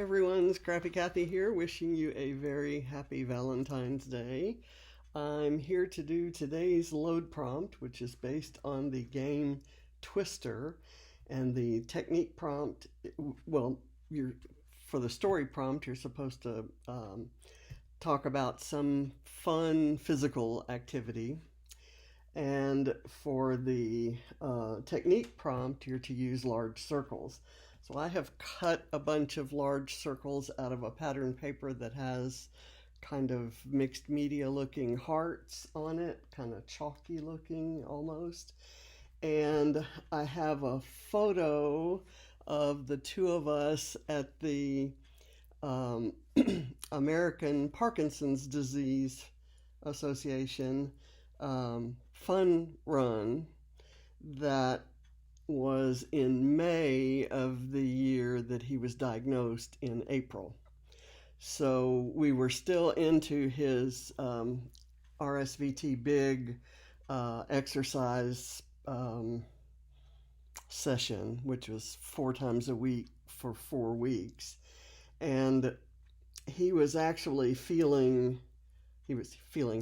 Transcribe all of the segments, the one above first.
everyone, Scrappy Kathy here, wishing you a very happy Valentine's Day. I'm here to do today's load prompt, which is based on the game Twister, and the technique prompt. Well, for the story prompt, you're supposed to talk about some fun physical activity, and for the technique prompt, you're to use large circles. So I have cut a bunch of large circles out of a pattern paper that has kind of mixed media looking hearts on it, kind of chalky looking almost. And I have a photo of the two of us at the American Parkinson's Disease Association fun run that was in May of the year that he was diagnosed in April. So we were still into his RSVT BIG exercise session, which was 4 times a week for 4 weeks. And he was actually feeling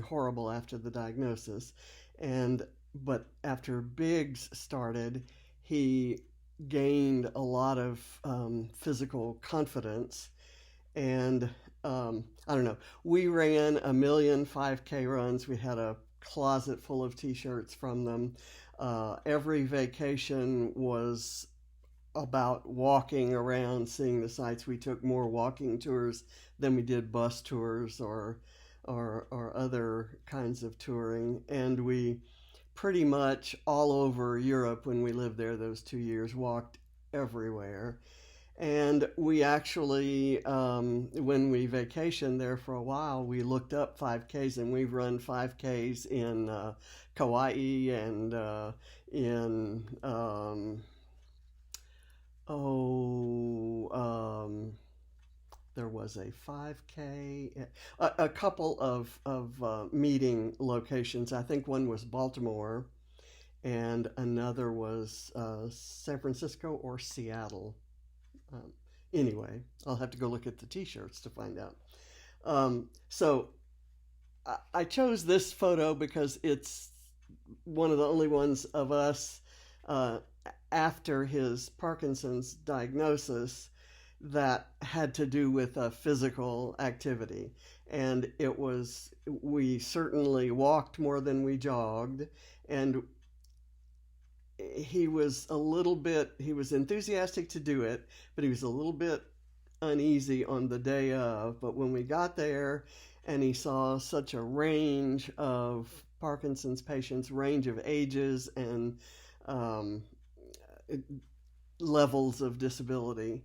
horrible after the diagnosis. But after BIGS started, he gained a lot of physical confidence. And I don't know, we ran a million 5K runs. We had a closet full of t-shirts from them. Every vacation was about walking around, seeing the sights. We took more walking tours than we did bus tours or other kinds of touring. And we pretty much all over Europe, when we lived there those 2 years, walked everywhere. And we actually, when we vacationed there for a while, we looked up 5Ks, and we've run 5Ks in Kauai and there was a 5K, a couple of meeting locations. I think one was Baltimore, and another was San Francisco or Seattle. Anyway, I'll have to go look at the t-shirts to find out. So I chose this photo because it's one of the only ones of us after his Parkinson's diagnosis that had to do with a physical activity. And we certainly walked more than we jogged. And he was enthusiastic to do it, but he was a little bit uneasy on the day of. But when we got there and he saw such a range of Parkinson's patients, range of ages and levels of disability,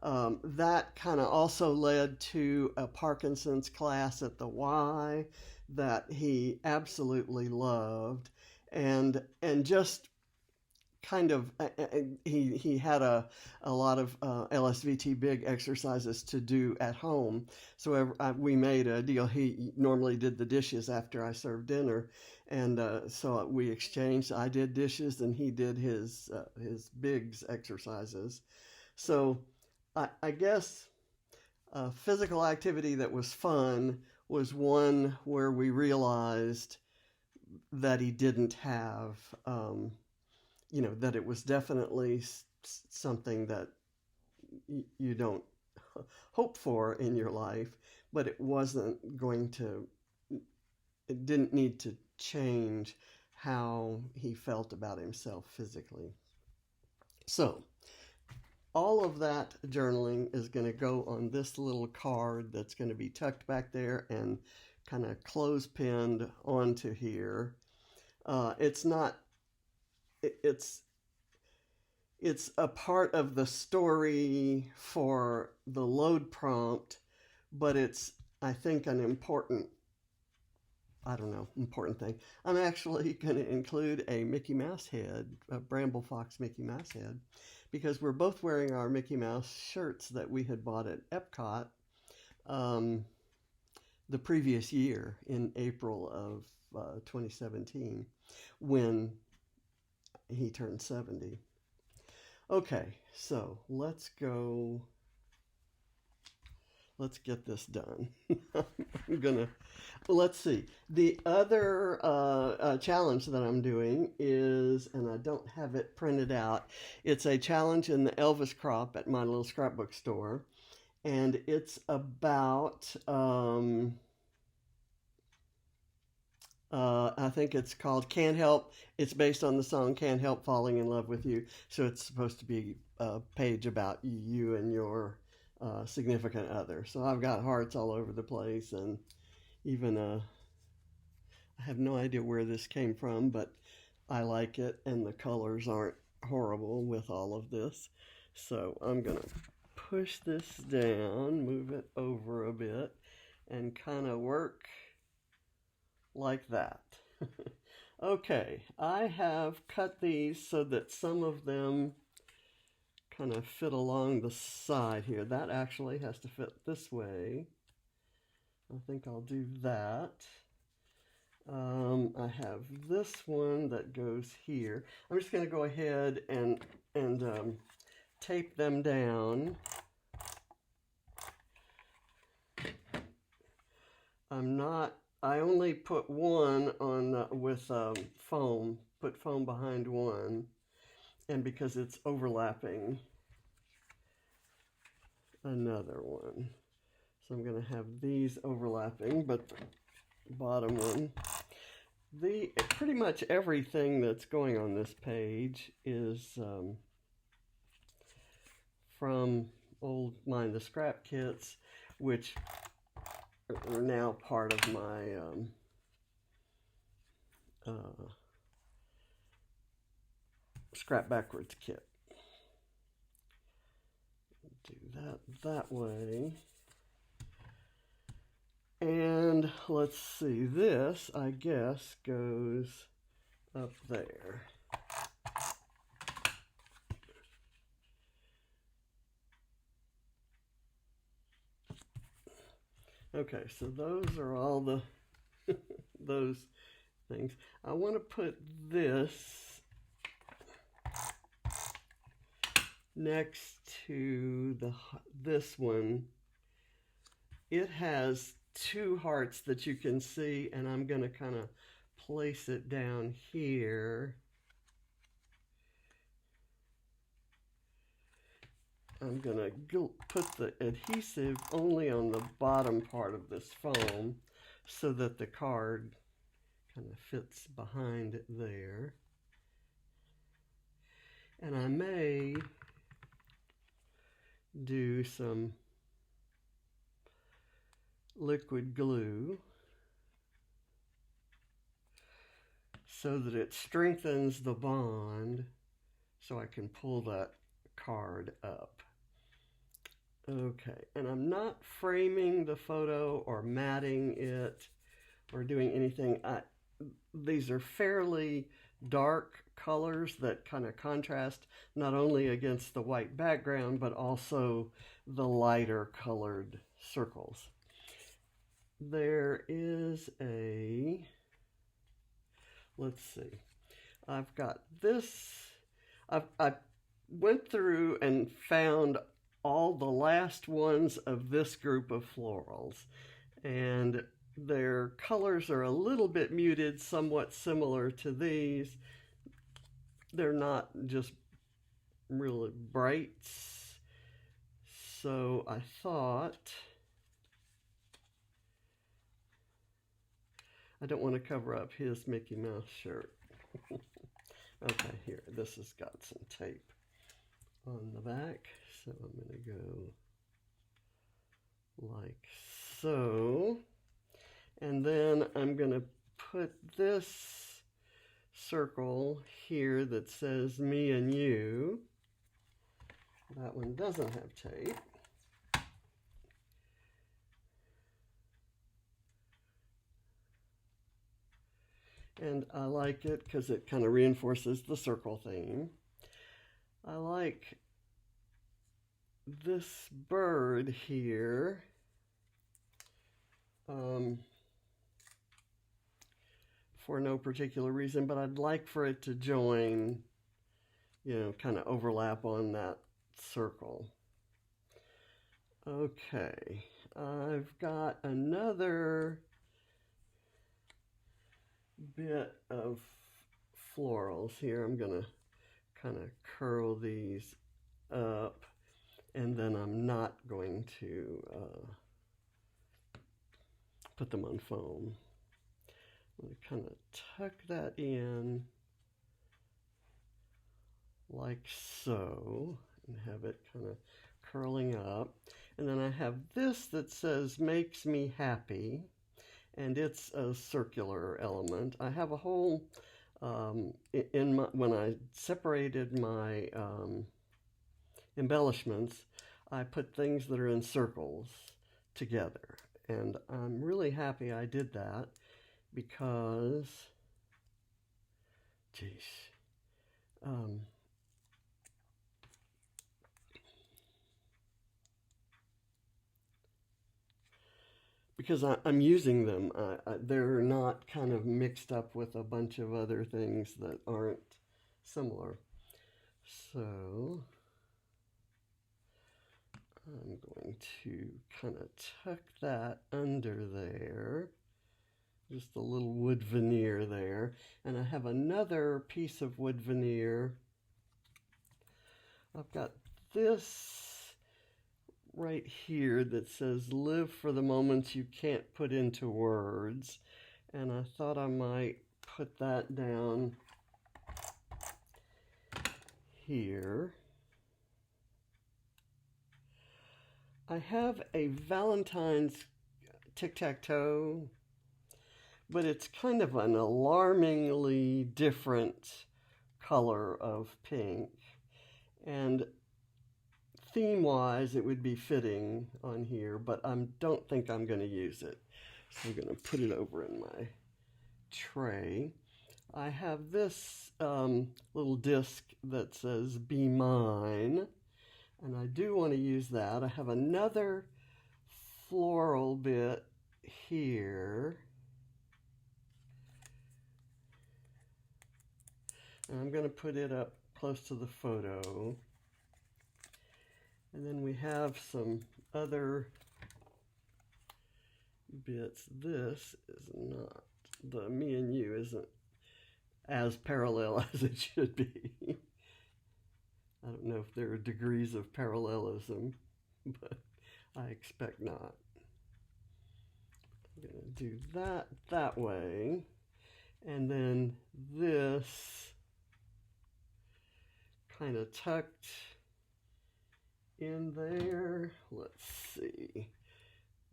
that kind of also led to a Parkinson's class at the Y that he absolutely loved. And just kind of, he had a lot of LSVT big exercises to do at home. So we made a deal. He normally did the dishes after I served dinner. And so we exchanged. I did dishes and he did his BIGS exercises. So I guess physical activity that was fun was one where we realized that he didn't have, that it was definitely something that you don't hope for in your life, but it didn't need to change how he felt about himself physically. So all of that journaling is going to go on this little card that's going to be tucked back there and kind of close-pinned onto here. It's a part of the story for the load prompt, but it's, I think, an important thing. I'm actually going to include a Mickey Mouse head, a Bramble Fox Mickey Mouse head, because we're both wearing our Mickey Mouse shirts that we had bought at Epcot the previous year in April of 2017 when he turned 70. Okay, so let's go let's get this done. I'm gonna, let's see. The other challenge that I'm doing is, and I don't have it printed out, it's a challenge in the Elvis Crop at my little scrapbook store. And it's about, I think it's called Can't Help. It's based on the song Can't Help Falling in Love with You. So it's supposed to be a page about you and your significant other. So I've got hearts all over the place, and even I have no idea where this came from, but I like it, and the colors aren't horrible with all of this. So I'm going to push this down, move it over a bit, and kind of work like that. Okay, I have cut these so that some of them kind of fit along the side here. That actually has to fit this way. I think I'll do that. I have this one that goes here. I'm just going to go ahead and tape them down. I only put one on with foam, put foam behind one, and because it's overlapping another one. So I'm going to have these overlapping, but the bottom one, pretty much everything that's going on this page is from old Mind the Scrap kits, which are now part of my Scrap Backwards kit. Do that way. And let's see, this, I guess, goes up there. Okay, so those are all the those things. I want to put this next to this one. It has two hearts that you can see, and I'm going to kind of place it down here. I'm going to put the adhesive only on the bottom part of this foam so that the card kind of fits behind it there. And I may do some liquid glue so that it strengthens the bond so I can pull that card up. Okay, and I'm not framing the photo or matting it or doing anything. These are fairly dark colors that kind of contrast not only against the white background, but also the lighter colored circles. There is let's see, I've got this, I went through and found all the last ones of this group of florals, and their colors are a little bit muted, somewhat similar to these. They're not just really bright. So I thought, I don't want to cover up his Mickey Mouse shirt. Okay, here, this has got some tape on the back. So I'm going to go like so. And then I'm going to put this circle here that says me and you. That one doesn't have tape. And I like it because it kind of reinforces the circle theme. I like this bird here. For no particular reason, but I'd like for it to join, you know, kind of overlap on that circle. Okay, I've got another bit of florals here. I'm gonna kind of curl these up, and then I'm not going to put them on foam. I'm going to kind of tuck that in like so and have it kind of curling up. And then I have this that says makes me happy, and it's a circular element. I have a whole when I separated my embellishments, I put things that are in circles together, and I'm really happy I did that because, geez, because I'm using them. They're not kind of mixed up with a bunch of other things that aren't similar. So I'm going to kind of tuck that under there. Just a little wood veneer there. And I have another piece of wood veneer. I've got this right here that says live for the moments you can't put into words, and I thought I might put that down here. I have a Valentine's tic-tac-toe, but it's kind of an alarmingly different color of pink, and theme-wise, it would be fitting on here, but I don't think I'm going to use it. So I'm going to put it over in my tray. I have this little disc that says Be Mine, and I do want to use that. I have another floral bit here. And I'm going to put it up close to the photo. And then we have some other bits. This is not, the me and you isn't as parallel as it should be. I don't know if there are degrees of parallelism, but I expect not. I'm going to do that way. And then this kind of tucked in there. Let's see.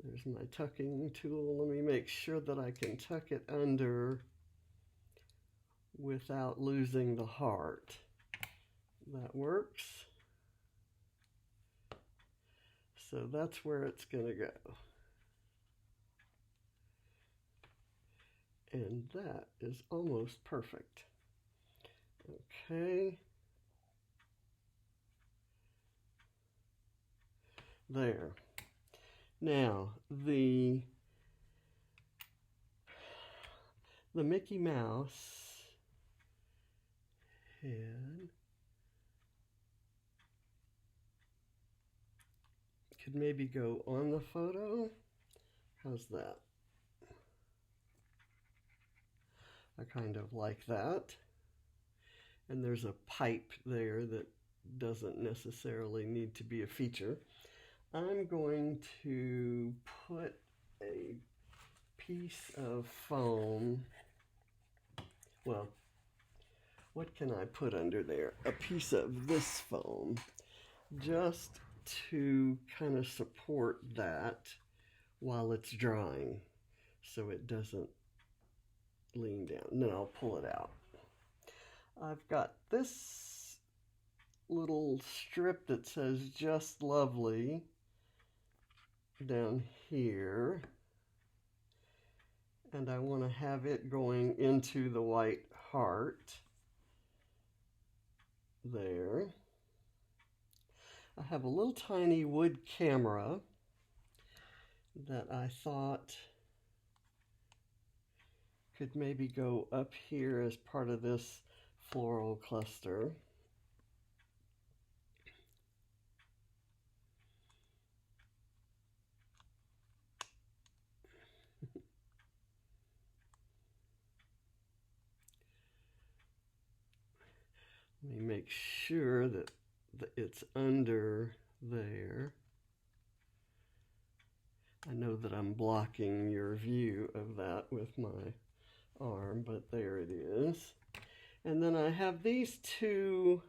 There's my tucking tool. Let me make sure that I can tuck it under without losing the heart. That works. So that's where it's going to go. And that is almost perfect. Okay. There. Now, the Mickey Mouse head could maybe go on the photo. How's that? I kind of like that. And there's a pipe there that doesn't necessarily need to be a feature. I'm going to put a piece of foam. Well, what can I put under there? A piece of this foam, just to kind of support that while it's drying so it doesn't lean down. And then I'll pull it out. I've got this little strip that says Just Lovely down here, and I want to have it going into the white heart there. I have a little tiny wood camera that I thought could maybe go up here as part of this floral cluster. Let me make sure that it's under there. I know that I'm blocking your view of that with my arm, but there it is. And then I have these two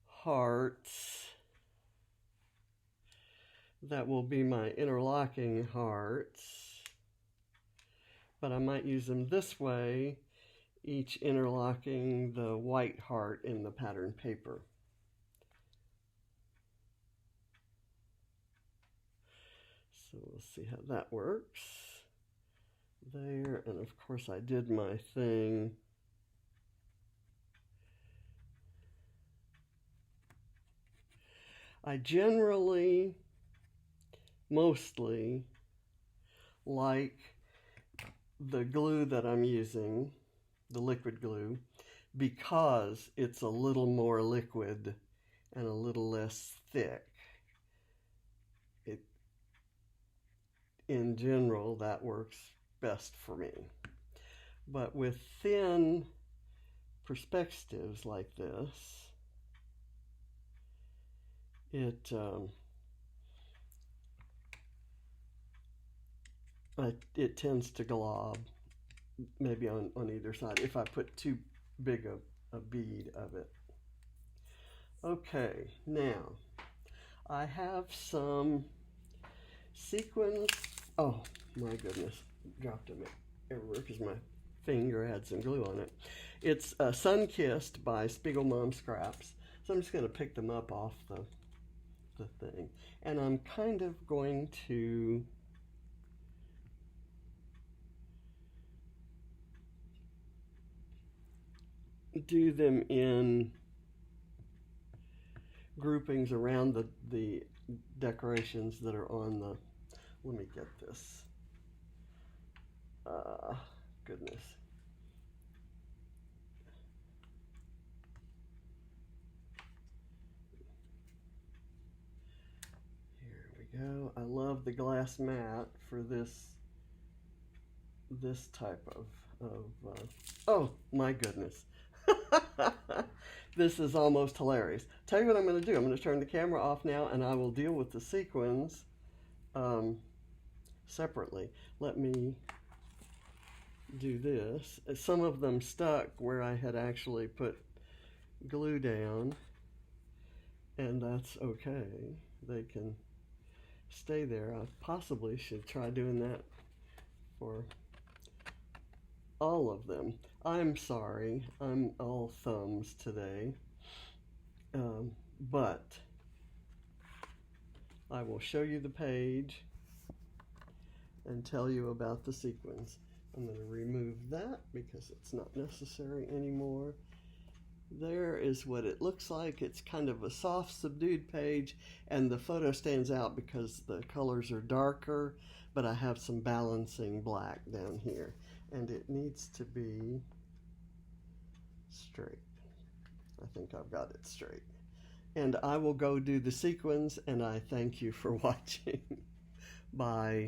hearts that will be my interlocking hearts, but I might use them this way, each interlocking the white heart in the pattern paper. So we'll see how that works. There, and of course I did my thing. I generally, mostly, like the glue that I'm using, the liquid glue, because it's a little more liquid and a little less thick. In general, that works best for me. But with thin perspectives like this, it tends to glob, maybe on either side, if I put too big a bead of it. Okay, now I have some sequins. Oh my goodness, dropped them everywhere because my finger had some glue on it. It's Sun-Kissed by Spiegel Mom Scraps. So I'm just going to pick them up off the thing. And I'm kind of going to do them in groupings around the decorations that are on the, let me get this, goodness. Here we go. I love the glass mat for this type of oh my goodness. This is almost hilarious. Tell you what I'm going to do. I'm going to turn the camera off now and I will deal with the sequins separately. Let me do this. Some of them stuck where I had actually put glue down, and that's okay. They can stay there. I possibly should try doing that for all of them. I'm sorry, I'm all thumbs today, but I will show you the page and tell you about the sequins. I'm going to remove that because it's not necessary anymore. There is what it looks like. It's kind of a soft, subdued page, and the photo stands out because the colors are darker, but I have some balancing black down here, and it needs to be straight. I think I've got it straight. And I will go do the sequins, and I thank you for watching. Bye.